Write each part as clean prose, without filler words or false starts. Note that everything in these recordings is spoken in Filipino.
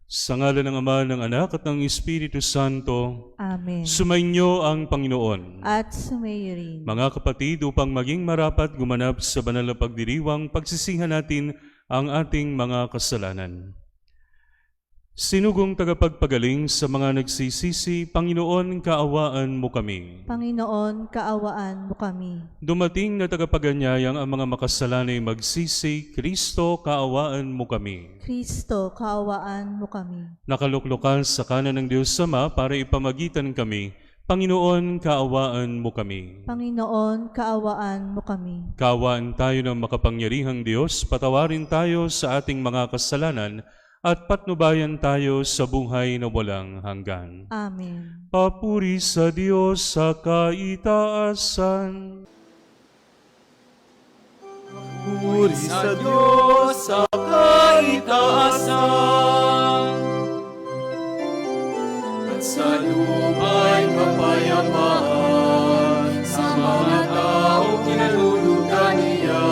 Sa ngalan ng Ama, ng Anak, at ng Espiritu Santo, Amen. sumainyo ang Panginoon. At sumayo rin. Mga kapatid, upang maging marapat gumanap sa banal na pagdiriwang, pagsisihan natin ang ating mga kasalanan. Sinugong tagapagpagaling sa mga nagsisisi, Panginoon, kaawaan mo kami. Panginoon, kaawaan mo kami. Dumating na tagapaganyayang ang mga makasalanay magsisi, Kristo, kaawaan mo kami. Kristo, kaawaan mo kami. Nakaluklukan sa kanan ng Diyos Ama para ipamagitan kami, Panginoon, kaawaan mo kami. Panginoon, kaawaan mo kami. Kaawaan tayo ng makapangyarihang Diyos, patawarin tayo sa ating mga kasalanan, at patnubayan tayo sa buhay na walang hanggan. Amen. Papuri sa Diyos sa kaitaasan. Papuri sa Diyos sa kaitaasan, at sa luma'y kapayapaan, sa mga taong kinalulugan niya.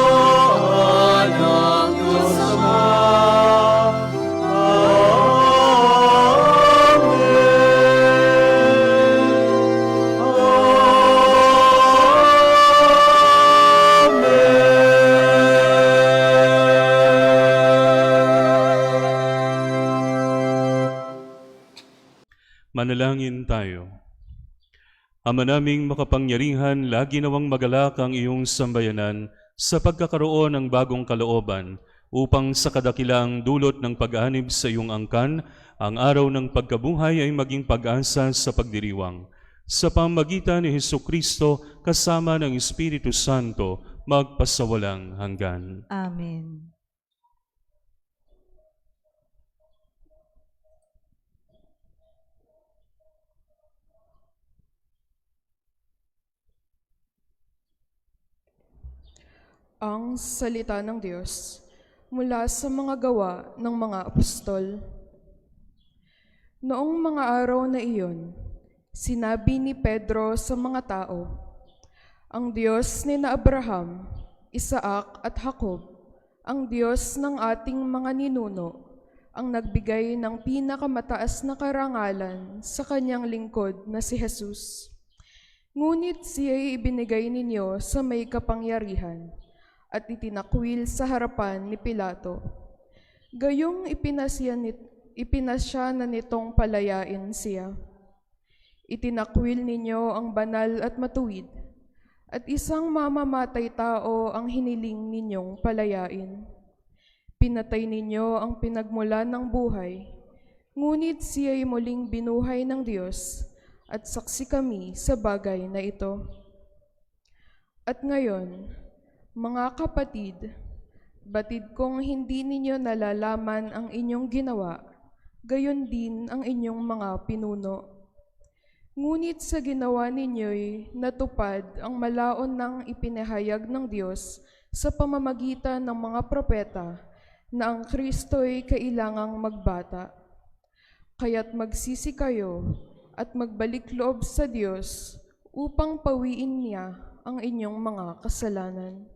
Dakilaan ng Diyos Ama, Manalangin tayo. Ama naming makapangyarihan, lagi nawang magalak ang iyong sambayanan sa pagkakaroon ng bagong kalooban upang sa kadakilang dulot ng pag-anib sa iyong angkan, ang araw ng pagkabuhay ay maging pag-asa sa pagdiriwang. Sa pamagitan ni Hesukristo kasama ng Espiritu Santo, magpasawalang hanggan. Amen. Ang salita ng Diyos mula sa mga gawa ng mga apostol. Noong mga araw na iyon, sinabi ni Pedro sa mga tao, "Ang Diyos ni na Abraham, Isaac at Jacob, ang Diyos ng ating mga ninuno, ang nagbigay ng pinakamataas na karangalan sa kanyang lingkod na si Jesus. Ngunit siya'y ibinigay ninyo sa may kapangyarihan at itinakwil sa harapan ni Pilato. Gayong ipinasya na nitong palayain siya. Itinakwil ninyo ang banal at matuwid, at isang mamamatay tao ang hiniling ninyong palayain. Pinatay ninyo ang pinagmulan ng buhay, ngunit siya'y muling binuhay ng Diyos, at saksi kami sa bagay na ito. At ngayon, mga kapatid, batid kong hindi ninyo nalalaman ang inyong ginawa, gayon din ang inyong mga pinuno. Ngunit sa ginawa ninyo'y natupad ang malaon ng ipinahayag ng Diyos sa pamamagitan ng mga propeta na ang Kristo'y kailangang magbata. Kaya't magsisi kayo at magbalik loob sa Diyos upang pawiin niya ang inyong mga kasalanan."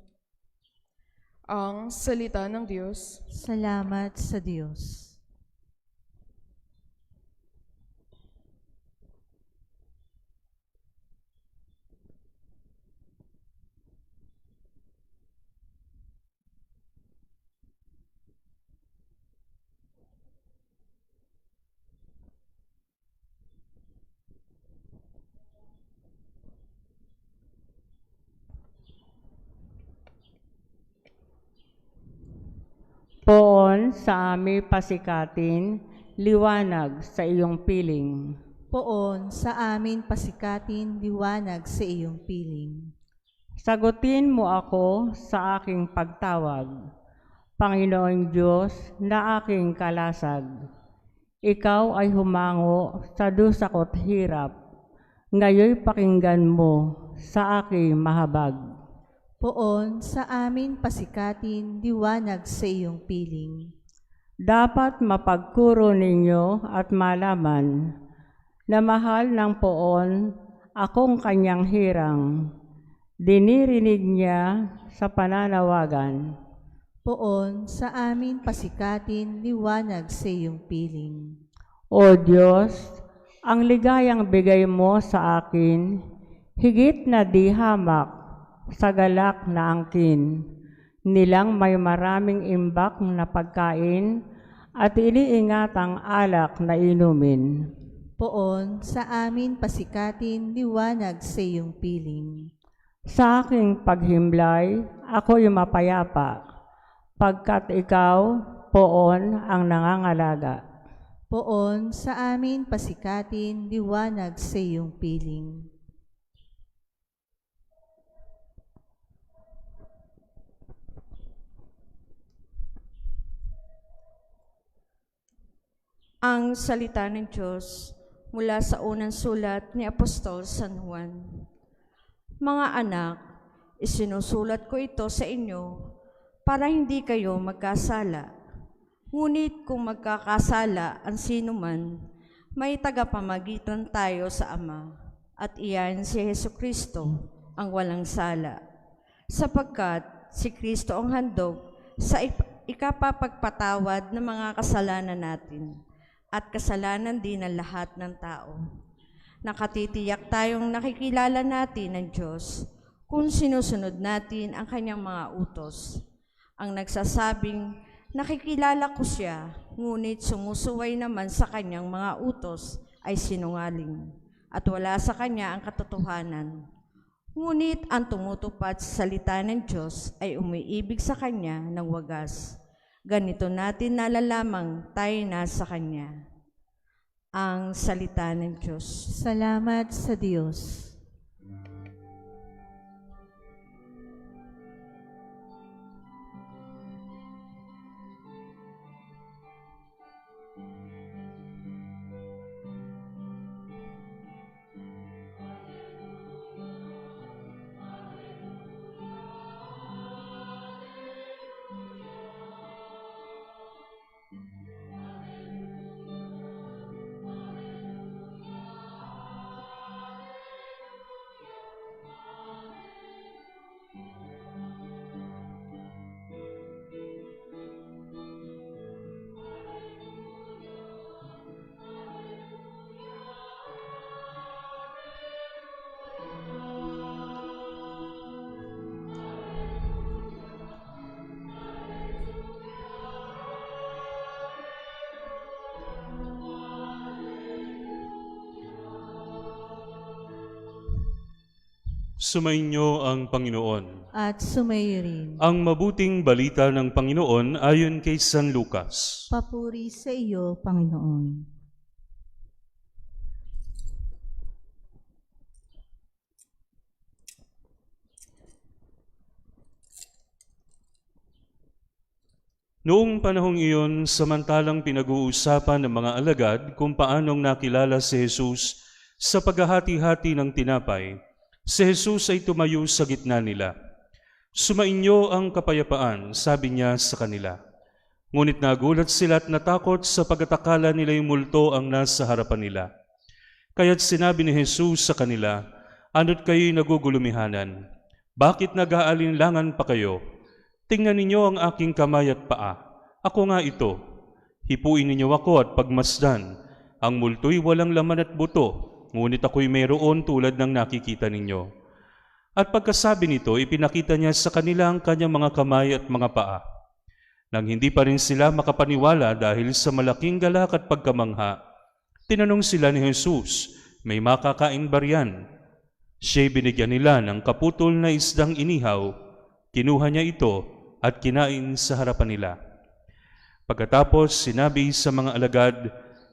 Ang salita ng Diyos. Salamat sa Diyos. Poon sa aming pasikatin, liwanag sa iyong piling. Poon sa amin pasikatin, liwanag sa iyong piling. Sagutin mo ako sa aking pagtawag, Panginoong Diyos na aking kalasag. Ikaw ay humango sa dusa ko't hirap, ngayoy pakinggan mo sa aking mahabag. Poon sa amin pasikatin, liwanag sa iyong piling. Dapat mapagkuro ninyo at malaman na mahal ng poon akong kanyang hirang. Dinirinig niya sa pananawagan. Poon sa amin pasikatin, liwanag sa iyong piling. O Diyos, ang ligayang bigay mo sa akin, higit na di hamak sa galak na angkin, nilang may maraming imbak na pagkain at iniingatang alak na inumin. Poon sa amin pasikatin, liwanag sa iyong piling. Sa aking paghimlay, ako'y mapayapa, pagkat ikaw, poon, ang nangangalaga. Poon sa amin pasikatin, liwanag sa iyong piling. Ang salita ng Diyos mula sa unang sulat ni Apostol San Juan. Mga anak, isinusulat ko ito sa inyo para hindi kayo magkasala. Ngunit kung magkakasala ang sinuman, may tagapamagitan tayo sa Ama, at iyan si Hesukristo, ang walang sala. Sapagkat si Kristo ang handog sa ikapapagpatawad ng mga kasalanan natin, at kasalanan din ng lahat ng tao. Nakatitiyak tayong nakikilala natin ng Diyos kung sinusunod natin ang kanyang mga utos. Ang nagsasabing, nakikilala ko siya, ngunit sumusuway naman sa kanyang mga utos, ay sinungaling at wala sa kanya ang katotohanan. Ngunit ang tumutupad sa salita ng Diyos ay umiibig sa kanya ng wagas. Ganito natin nalalamang tayo na sa kanya. Ang salita ng Diyos. Salamat sa Diyos. Sumainyo ang Panginoon. At sumayo rin. Ang mabuting balita ng Panginoon ayon kay San Lucas. Papuri sa iyo, Panginoon. Noong panahong iyon, samantalang pinag-uusapan ng mga alagad kung paanong nakilala si Jesus sa paghahati-hati ng tinapay, si Jesus ay tumayo sa gitna nila. Sumainyo ang kapayapaan, sabi niya sa kanila. Ngunit nagulat sila at natakot sa pagkatakala nila yung multo ang nasa harapan nila. Kaya't sinabi ni Jesus sa kanila, "Ano't kayo'y nagugulumihanan? Bakit nag-aalinlangan pa kayo? Tingnan ninyo ang aking kamay at paa. Ako nga ito. Hipuin ninyo ako at pagmasdan. Ang multo'y walang laman at buto, ngunit ako'y mayroon tulad ng nakikita ninyo." At pagkasabi nito, ipinakita niya sa kanila ang kanyang mga kamay at mga paa. Nang hindi pa rin sila makapaniwala dahil sa malaking galak at pagkamangha, tinanong sila ni Jesus, "May makakain ba riyan?" Siya'y binigyan nila ng kaputol na isdang inihaw. Kinuha niya ito at kinain sa harapan nila. Pagkatapos sinabi sa mga alagad,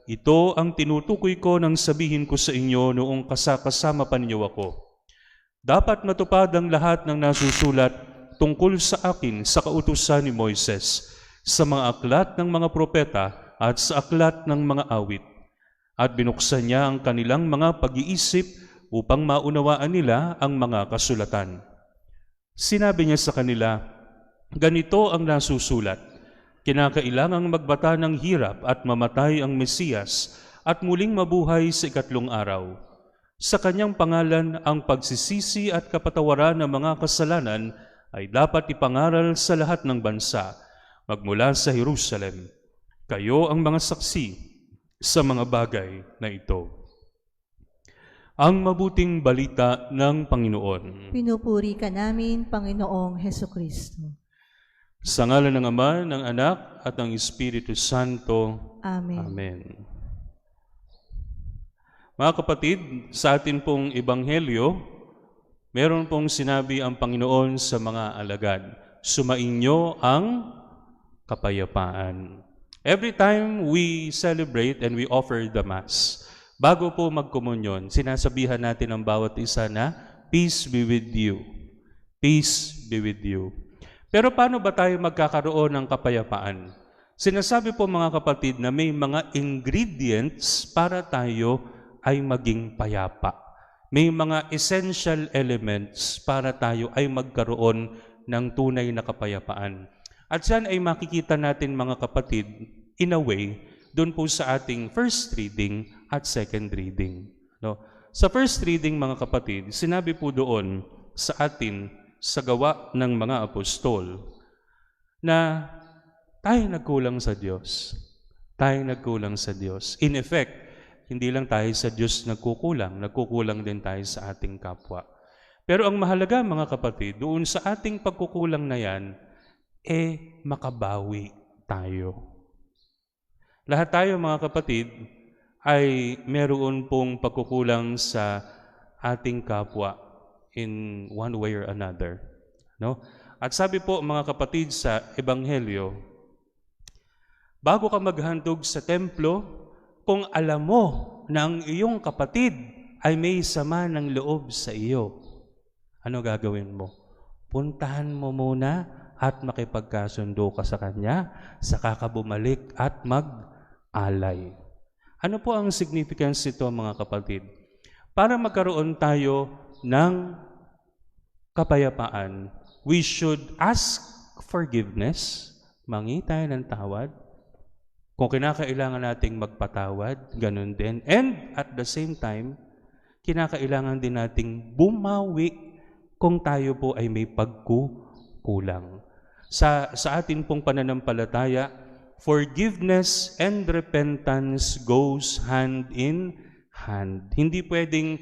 "Ito ang tinutukoy ko nang sabihin ko sa inyo noong kasama pa ninyo ako. Dapat matupad ang lahat ng nasusulat tungkol sa akin sa kautusan ni Moises, sa mga aklat ng mga propeta at sa aklat ng mga awit." At binuksan niya ang kanilang mga pag-iisip upang maunawaan nila ang mga kasulatan. Sinabi niya sa kanila, "Ganito ang nasusulat, kinakailangang magbata ng hirap at mamatay ang Mesiyas at muling mabuhay sa ikatlong araw. Sa kanyang pangalan, ang pagsisisi at kapatawaran ng mga kasalanan ay dapat ipangaral sa lahat ng bansa, magmula sa Jerusalem. Kayo ang mga saksi sa mga bagay na ito." Ang mabuting balita ng Panginoon. Pinupuri ka namin, Panginoong Hesukristo. Sa ngalan ng Ama, ng Anak, at ng Espiritu Santo. Amen. Amen. Mga kapatid, sa atin pong Ebanghelyo, meron pong sinabi ang Panginoon sa mga alagad, "Sumainyo ang kapayapaan." Every time we celebrate and we offer the Mass, bago po magkomunyon, sinasabihan natin ang bawat isa na, "Peace be with you. Peace be with you." Pero paano ba tayo magkakaroon ng kapayapaan? Sinasabi po mga kapatid na may mga ingredients para tayo ay maging payapa. May mga essential elements para tayo ay magkaroon ng tunay na kapayapaan. At yan ay makikita natin mga kapatid, in a way, doon po sa ating first reading at second reading. No? Sa first reading mga kapatid, sinabi po doon sa atin sa Gawa ng mga Apostol na tayo nagkulang sa Diyos. Tayo nagkulang sa Diyos. In effect, hindi lang tayo sa Diyos nagkukulang din tayo sa ating kapwa. Pero ang mahalaga mga kapatid, doon sa ating pagkukulang na yan, makabawi tayo. Lahat tayo mga kapatid ay meron pong pagkukulang sa ating kapwa in one way or another. No? At sabi po mga kapatid sa Ebanghelyo, bago ka maghandog sa templo, kung alam mo na ang iyong kapatid ay may sama ng loob sa iyo, ano gagawin mo? Puntahan mo muna at makipagkasundo ka sa kanya, saka ka bumalik at mag-alay. Ano po ang significance nito mga kapatid? Para magkaroon tayo ng kapayapaan, we should ask forgiveness, mangi tayo ng tawad. Kung kinakailangan nating magpatawad, ganun din. And at the same time, kinakailangan din nating bumawi kung tayo po ay may pagkukulang. Sa atin pong pananampalataya, forgiveness and repentance goes hand in hand. Hindi pwedeng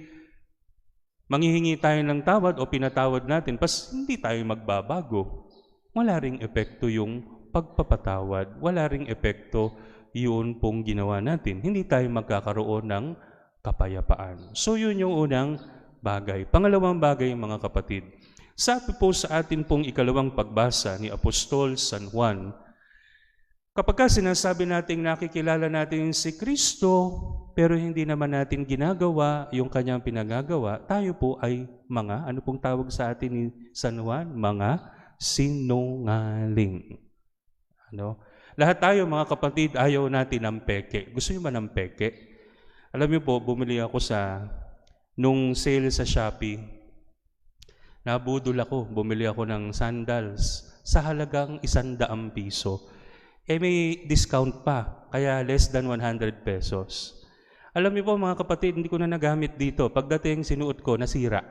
manghihingi tayo ng tawad o pinatawad natin, pas hindi tayo magbabago. Wala ring epekto yung pagpapatawad. Wala ring epekto yun pong ginawa natin. Hindi tayo magkakaroon ng kapayapaan. So yun yung unang bagay. Pangalawang bagay, mga kapatid. Sabi po sa atin pong ikalawang pagbasa ni Apostol San Juan, kapag sinasabi natin nakikilala natin si Kristo, pero hindi naman natin ginagawa yung kanyang pinagagawa, tayo po ay mga, ano pong tawag sa atin ni San Juan? Mga sinungaling. Ano? Lahat tayo mga kapatid, ayaw natin ng peke. Gusto niyo ba ng peke? Alam niyo po, bumili ako nung sale sa Shopee, nabudol ako, bumili ako ng sandals sa halagang 100 piso. May discount pa, kaya less than 100 pesos. Alam niyo po mga kapatid, hindi ko na nagamit dito. Pagdating sinuot ko, nasira.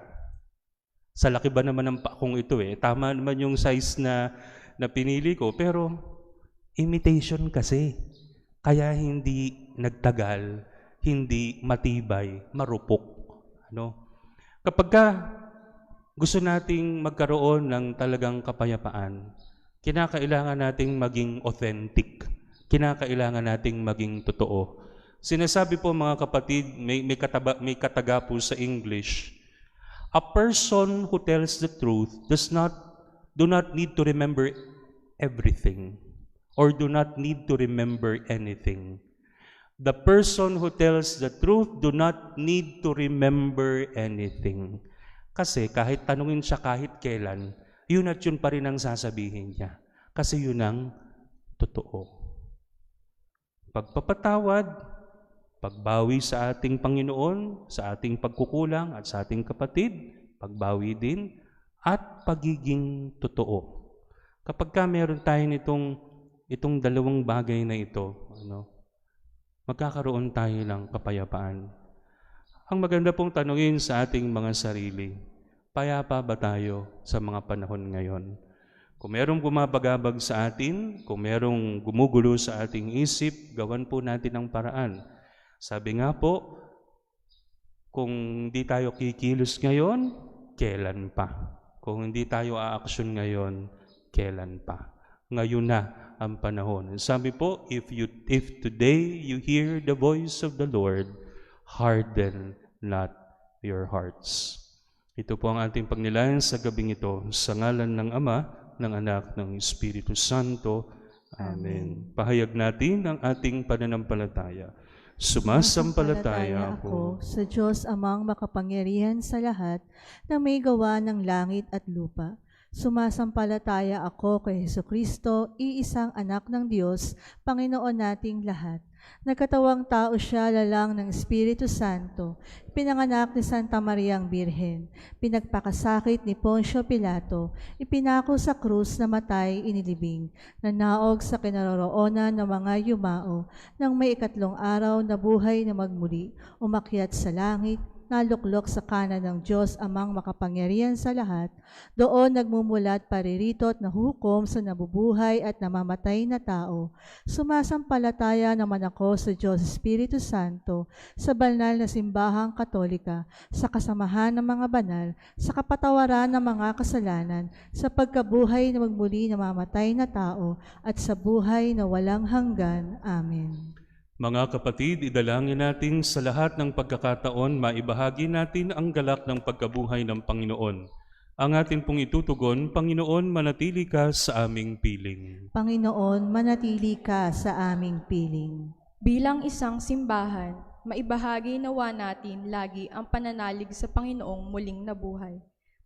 Sa laki ba naman ng pakong ito Tama naman yung size na pinili ko, pero imitation kasi. Kaya hindi nagtagal, hindi matibay, marupok. Kapag gusto nating magkaroon ng talagang kapayapaan, kinakailangan nating maging authentic. Kinakailangan nating maging totoo. Sinasabi po mga kapatid, may kataga po sa English, a person who tells the truth do not need to remember everything or do not need to remember anything. The person who tells the truth do not need to remember anything. Kasi kahit tanungin siya kahit kailan, yun at yun pa rin ang sasabihin niya. Kasi yun ang totoo. Pagpapatawad, pagbawi sa ating Panginoon, sa ating pagkukulang at sa ating kapatid, pagbawi din, at pagiging totoo. Kapag meron tayo itong dalawang bagay na ito, magkakaroon tayo ng kapayapaan. Ang maganda pong tanungin sa ating mga sarili, payapa ba tayo sa mga panahon ngayon? Kung merong bumabagabag sa atin, kung merong gumugulo sa ating isip, gawan po natin ang paraan. Sabi nga po, kung hindi tayo kikilos ngayon, kailan pa? Kung hindi tayo aaksyon ngayon, kailan pa? Ngayon na ang panahon. Sabi po, if today you hear the voice of the Lord, harden not your hearts. Ito po ang ating pagnilayan sa gabing ito, sa ngalan ng Ama, ng Anak, ng Espiritu Santo. Amen. Pahayag natin ang ating pananampalataya. Sumasampalataya ako sa Diyos Amang makapangyarihan sa lahat na may gawa ng langit at lupa. Sumasampalataya ako kay Hesukristo, iisang anak ng Diyos, Panginoon nating lahat. Nagkatawang tao siya lalang ng Espiritu Santo, pinanganak ni Santa Mariang Birhen, pinagpakasakit ni Poncio Pilato, ipinako sa krus na matay inilibing, nanaog sa kinaroroonan ng mga yumao, nang may ikatlong araw na buhay na magmuli, umakyat sa langit, naluklok sa kanan ng Diyos Amang makapangyarihan sa lahat, doon nagmumulat paririto at nahukom sa nabubuhay at namamatay na tao. Sumasampalataya naman ako sa Diyos Espiritu Santo, sa banal na simbahang katolika, sa kasamahan ng mga banal, sa kapatawaran ng mga kasalanan, sa pagkabuhay na magmuli na mamatay na tao, at sa buhay na walang hanggan. Amen. Mga kapatid, idalangin natin sa lahat ng pagkakataon maibahagi natin ang galak ng pagkabuhay ng Panginoon. Ang atin pong itutugon, Panginoon, manatili ka sa aming piling. Panginoon, manatili ka sa aming piling. Bilang isang simbahan, maibahagi nawa natin lagi ang pananalig sa Panginoong muling nabuhay.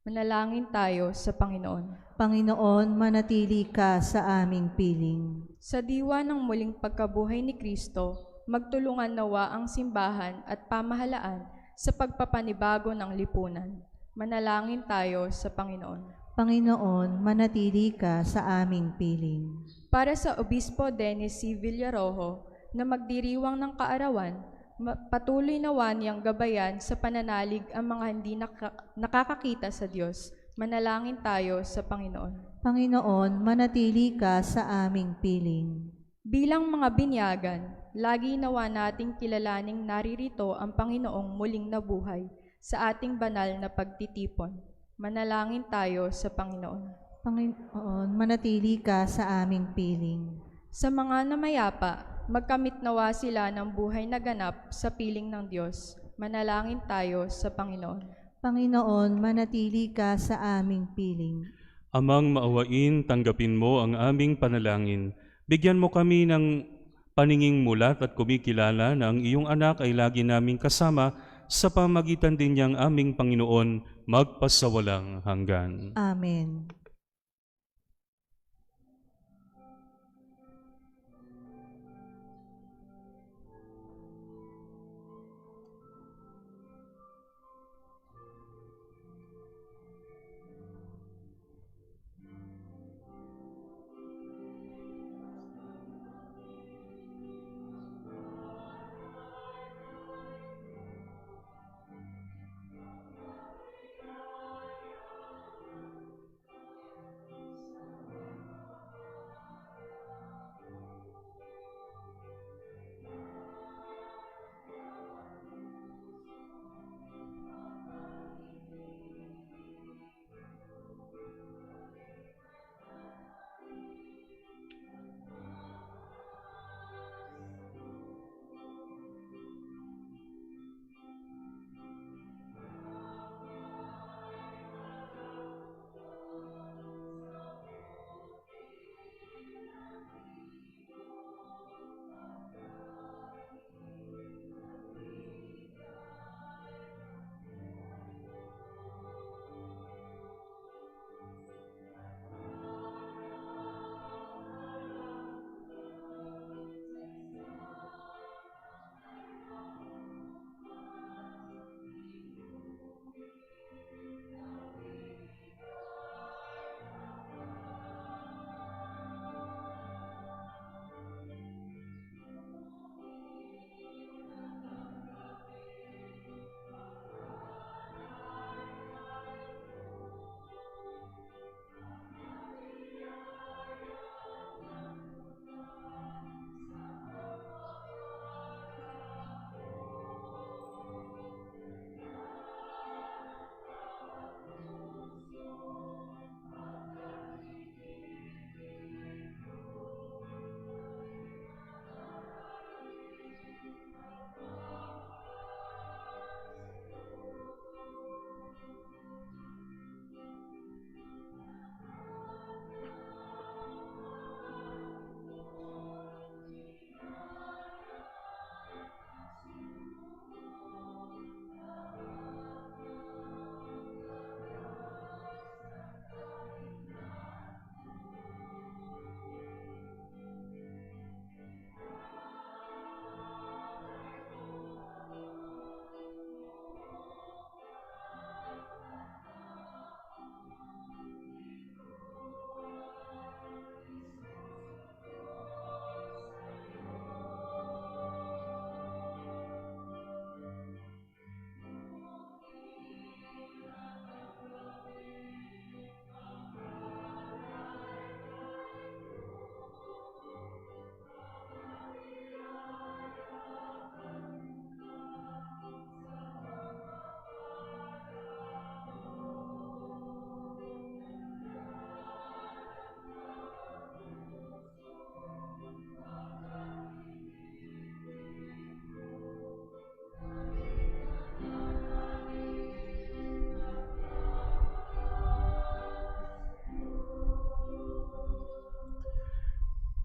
Manalangin tayo sa Panginoon. Panginoon, manatili ka sa aming piling. Sa diwa ng muling pagkabuhay ni Kristo, magtulungan nawa ang simbahan at pamahalaan sa pagpapanibago ng lipunan. Manalangin tayo sa Panginoon. Panginoon, manatili ka sa aming piling. Para sa Obispo Dennis C. Villarojo na magdiriwang ng kaarawan, patuloy nawa niyang gabayan sa pananalig ang mga hindi nakakakita sa Diyos. Manalangin tayo sa Panginoon. Panginoon, manatili ka sa aming piling. Bilang mga binyagan, lagi nawa nating kilalaning naririto ang Panginoong muling nabuhay sa ating banal na pagtitipon. Manalangin tayo sa Panginoon. Panginoon, manatili ka sa aming piling. Sa mga namayapa, magkamit nawa sila ng buhay na ganap sa piling ng Diyos. Manalangin tayo sa Panginoon. Panginoon, manatili ka sa aming piling. Amang maawain, tanggapin mo ang aming panalangin. Bigyan mo kami ng paninging mulat at kumikilala na ang iyong anak ay lagi naming kasama sa pamagitan din niyang aming Panginoon magpasawalang hanggan. Amen.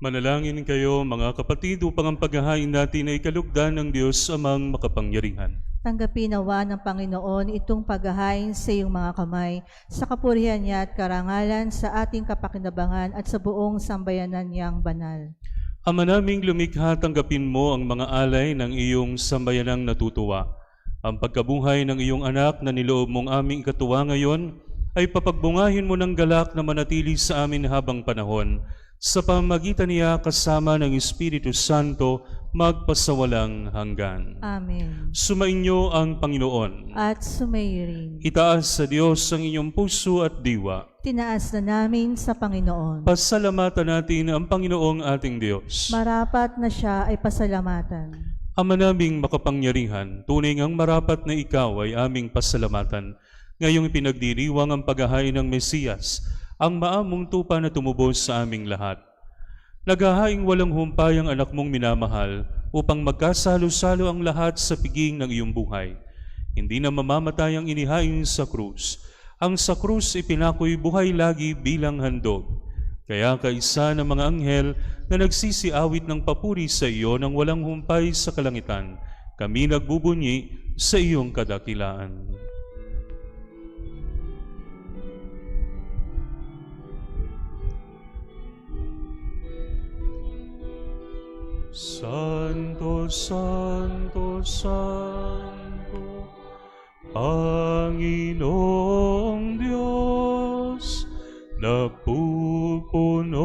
Manalangin kayo mga kapatid upang ang paghahain natin ay kalugdan ng Diyos amang makapangyarihan. Tanggapin nawa ng Panginoon itong paghahain sa iyong mga kamay, sa kapurihan niya at karangalan, sa ating kapakinabangan at sa buong sambayanan niyang banal. Ama naming lumikha, tanggapin mo ang mga alay ng iyong sambayanang natutuwa. Ang pagkabuhay ng iyong anak na niloob mong aming ikatuwa ngayon ay papagbungahin mo ng galak na manatili sa amin habang panahon, sa pamamagitan niya kasama ng Espiritu Santo magpasawalang hanggan. Amen. Sumainyo ang Panginoon. At sumayo rin. Itaas sa Diyos ang inyong puso at diwa. Tinaas na namin sa Panginoon. Pasalamatan natin ang Panginoong ating Diyos. Marapat na siya ay pasalamatan. Ama naming makapangyarihan, tunay ngang marapat na ikaw ay aming pasalamatan. Ngayong pinagdiriwang ang paghahain ng Mesiyas, ang maamong tupa na tumubos sa aming lahat. Naghahaing walang humpay ang anak mong minamahal upang magkasalo-salo ang lahat sa piging ng iyong buhay. Hindi na mamamatay ang inihain sa krus. Ang sa krus ipinako'y buhay lagi bilang handog. Kaya kaisa ng mga anghel na nagsisiawit ng papuri sa iyo nang walang humpay sa kalangitan, kami nagbubunyi sa iyong kadakilaan. Santo, Santo, Santo, Panginoong Diyos, napupuno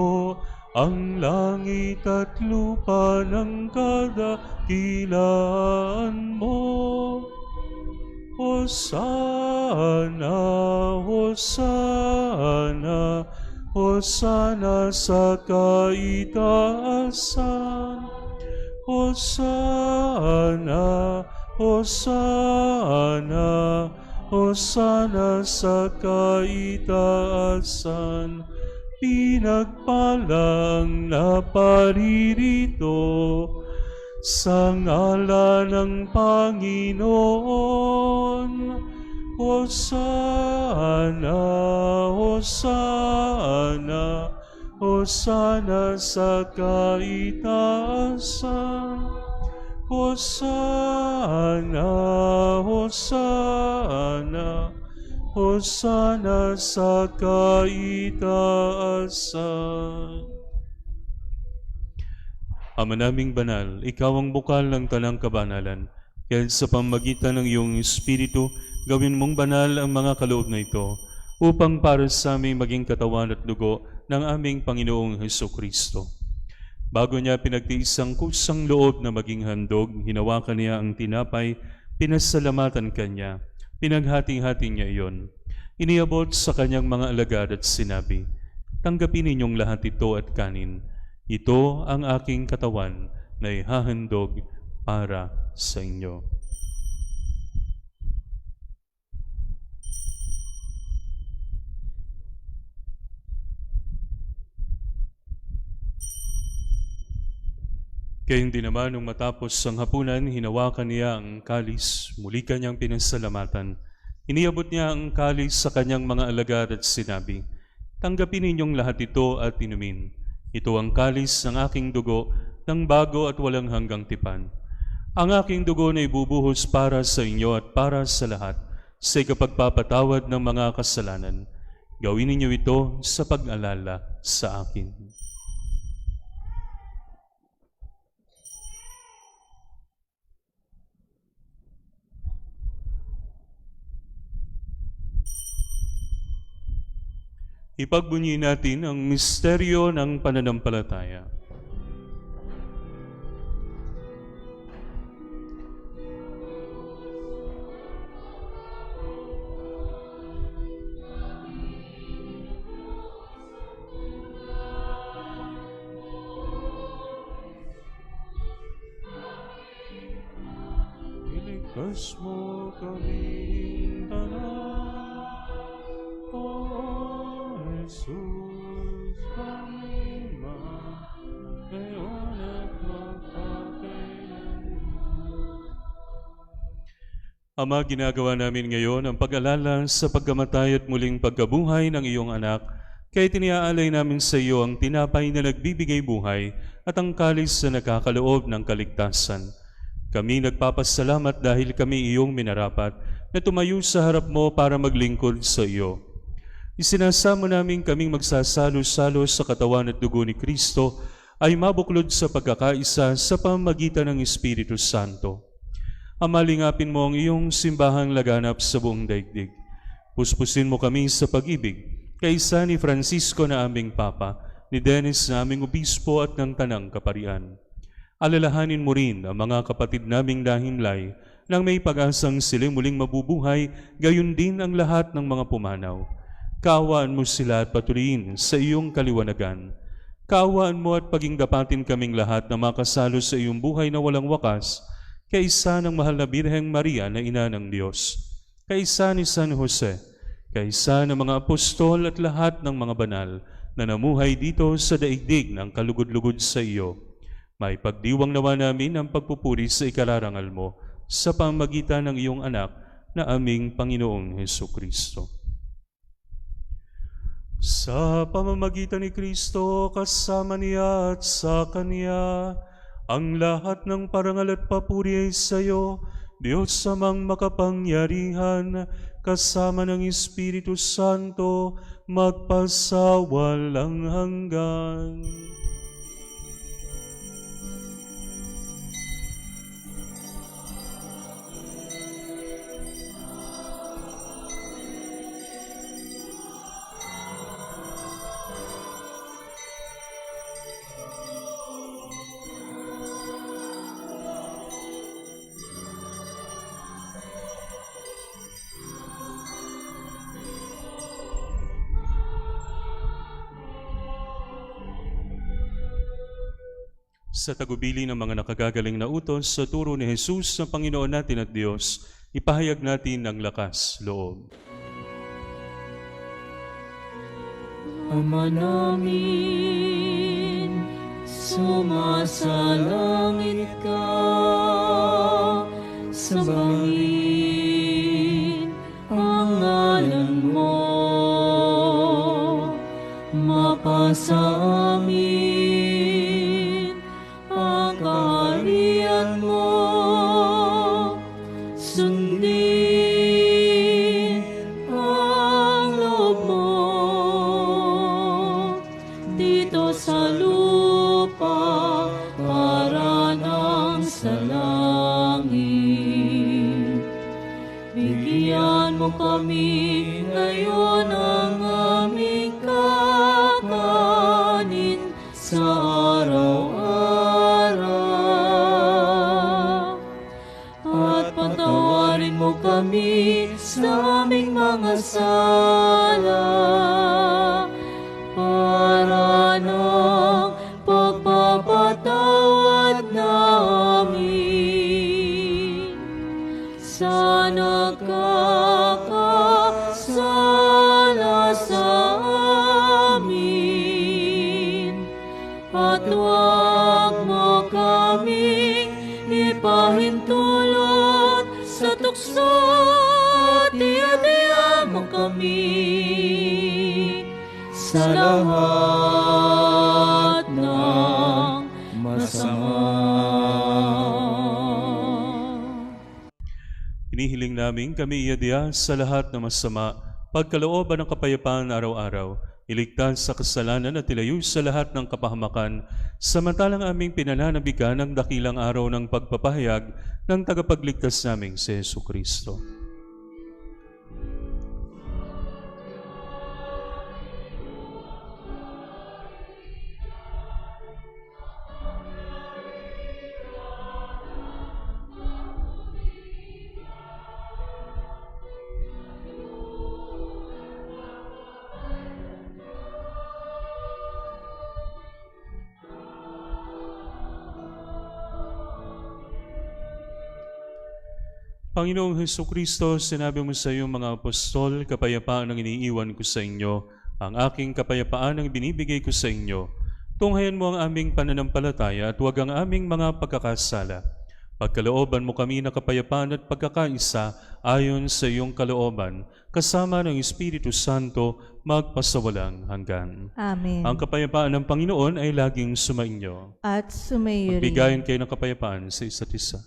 ang langit at lupa ng kadakilaan mo. Hosana, Hosana, Hosana sa kaitaasan. Hosana, Hosana, Hosana sa kaitaasan. Pinagpalang naparirito sa ngalan ng Panginoon. Hosana, Hosana, Hosana sa kaitaasan. Hosana, Hosana, Hosana sa kaitaasan. Ama naming banal, ikaw ang bukal ng tanang kabanalan. Kaya sa pamagitan ng iyong Espiritu, gawin mong banal ang mga kaloob na ito, upang para sa aming maging katawan at dugo ng aming Panginoong Hesukristo. Bago niya pinagtiis ang kusang loob na maging handog, hinawakan niya ang tinapay, pinasalamatan kanya, pinaghati-hati niya iyon. Iniabot sa kanyang mga alagad at sinabi, "Tanggapin ninyong lahat ito at kanin. Ito ang aking katawan na ihahandog para sa inyo." Kaya hindi naman nung matapos ang hapunan, hinawakan niya ang kalis, muli kanyang pinasalamatan. Iniabot niya ang kalis sa kanyang mga alagad at sinabi, "Tanggapin ninyong lahat ito at inumin. Ito ang kalis ng aking dugo ng bago at walang hanggang tipan. Ang aking dugo na ibubuhos para sa inyo at para sa lahat sa ikapagpapatawad ng mga kasalanan. Gawin ninyo ito sa pag-alala sa akin." Ipagbunyi natin ang misteryo ng pananampalataya. Iligtas mo kaming tanan, O Jesus, aming ngayon at magpakailanman. Ama, ginagawa namin ngayon ang pag-alala sa pagkamatay at muling pagkabuhay ng iyong anak Kaya tiniaalay namin sa iyo ang tinapay na nagbibigay buhay at ang kalis na nakakaloob ng kaligtasan. Kami nagpapasalamat dahil kami iyong minarapat na tumayo sa harap mo para maglingkod sa iyo. Isinasamo namin kaming magsasalo-salo sa katawan at dugo ni Kristo ay mabuklod sa pagkakaisa sa pamamagitan ng Espiritu Santo. Amalingapin mo ang iyong simbahang laganap sa buong daigdig. Puspusin mo kami sa pag-ibig, kaisa ni Francisco na aming Papa, ni Dennis na aming Obispo at ng Tanang Kaparian. Alalahanin mo rin ang mga kapatid naming dahimlay nang may pag-asang silang muling mabubuhay, gayon din ang lahat ng mga pumanaw. Kaawaan mo sila at patuloyin sa iyong kaliwanagan. Kaawaan mo at paging dapatin kaming lahat na makasalo sa iyong buhay na walang wakas, kaisa ng mahal na Birheng Maria na Ina ng Diyos, kaisa ni San Jose, kaisa ng mga apostol at lahat ng mga banal na namuhay dito sa daigdig ng kalugod-lugod sa iyo. May pagdiwang nawa namin ang pagpupuri sa ikararangal mo sa pamamagitan ng iyong anak na aming Panginoong Hesukristo. Sa pamamagitan ni Kristo, kasama niya at sa Kanya, ang lahat ng parangal at papuri ay sa iyo, Diyos amang makapangyarihan, kasama ng Espiritu Santo, magpasawalang hanggan. Sa tagubili ng mga nakagagaling na utos sa turo ni Jesus na Panginoon natin at Diyos, ipahayag natin ang lakas loob. Ama namin, sumasalangit ka, sambahin ang ngalan mo, mapasa amin ang kaharian mo, sundin ang loob mo dito sa lupa para nang sa langit. Bigyan mo kami ngayon ang aming kakanin sa araw-araw, at patawarin mo kami sa aming mga sala para ng pagpapatawad namin sa nagkakasala sa amin, at huwag mo kaming ipahintulot sa tukso, at iadya mo kami sa lahat ng masama. Hinihiling namin kami iadya sa lahat ng masama, pagkalooban ng kapayapaan araw-araw, iligtas sa kasalanan at ilayo sa lahat ng kapahamakan, samantalang aming pinananabikan ang dakilang araw ng pagpapahayag ng tagapagligtas naming si Jesucristo. Panginoong Hesukristo, sinabi mo sa iyong mga apostol, kapayapaan ang iniiwan ko sa inyo, ang aking kapayapaan ang binibigay ko sa inyo. Tunghayan mo ang aming pananampalataya at huwag ang aming mga pagkakasala. Pagkalooban mo kami na kapayapaan at pagkakaisa ayon sa iyong kalooban, kasama ng Espiritu Santo, magpasawalang hanggan. Amen. Ang kapayapaan ng Panginoon ay laging sumainyo. At sumayo rin. Magbigayan kayo ng kapayapaan sa isa't isa.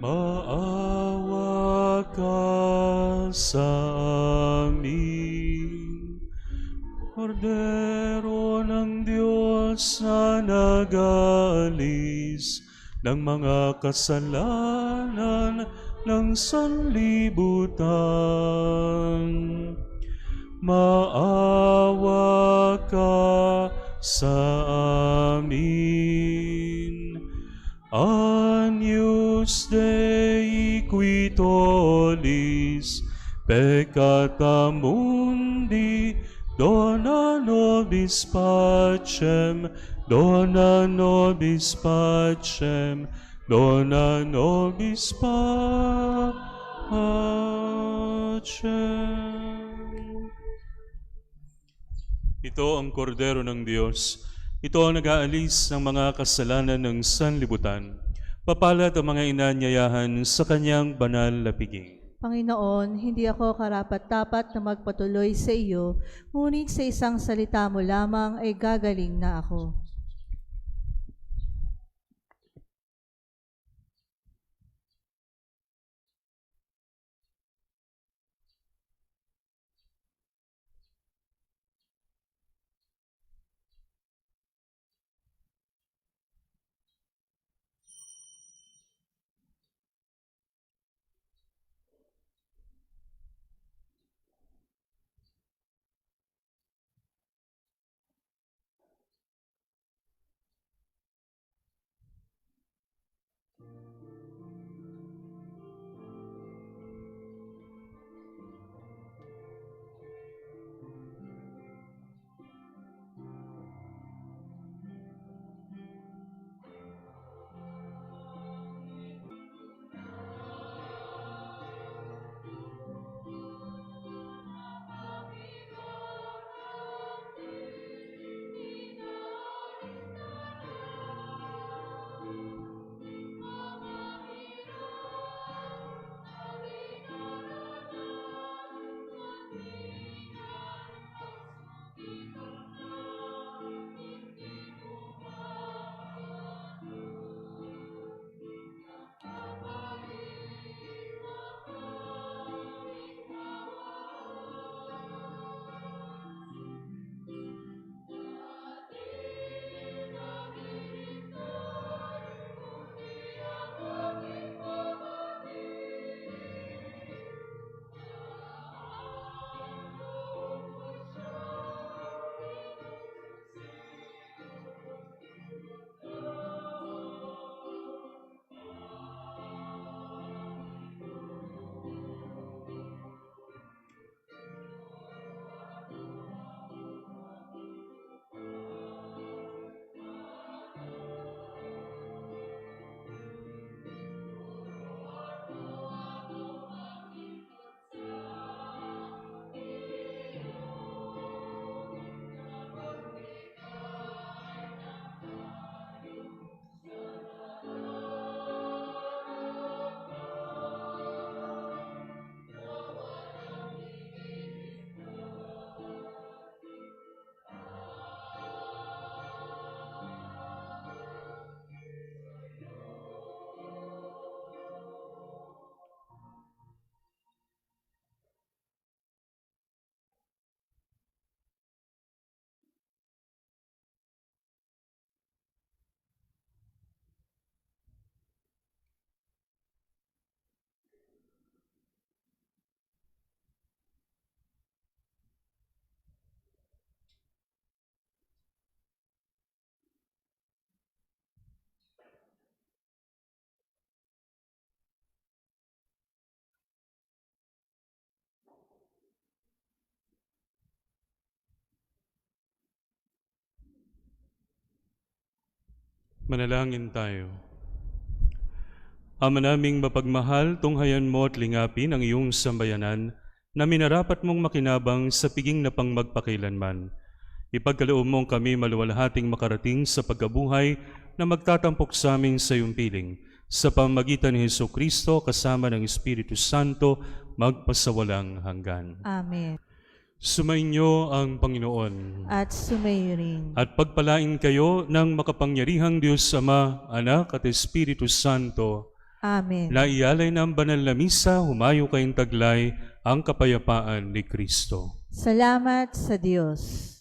Maawa ka sa amin, Kordero ng Diyos na nag-aalis ng mga kasalanan ng sanlibutan. Maawa ka sa amin. Agnus Dei qui tollis peccata mundi, dona nobis pacem, dona nobis pacem, dona nobis pacem. Ito ang kordero ng Diyos. Ito ang nag-aalis ng mga kasalanan ng sanlibutan. Papalad ang mga inanyayahan sa kanyang banal na piging. Panginoon, hindi ako karapat-dapat na magpatuloy sa iyo, ngunit sa isang salita mo lamang ay gagaling na ako. Manalangin tayo. Ama naming mapagmahal, tunghayan mo at lingapin ang iyong sambayanan na minarapat mong makinabang sa piging na pang magpakailanman. Ipagkaloob mong kami maluwalhating makarating sa pagkabuhay na magtatampok sa amin sa iyong piling. Sa pamamagitan ni Jesucristo kasama ng Espiritu Santo, magpasawalang hanggan. Amen. Sumainyo ang Panginoon. At sumayo rin. At pagpalain kayo ng makapangyarihang Diyos Ama, Anak at Espiritu Santo, Amen. na ialay ng banal na misa, humayo kayong taglay ang kapayapaan ni Kristo. Salamat sa Diyos.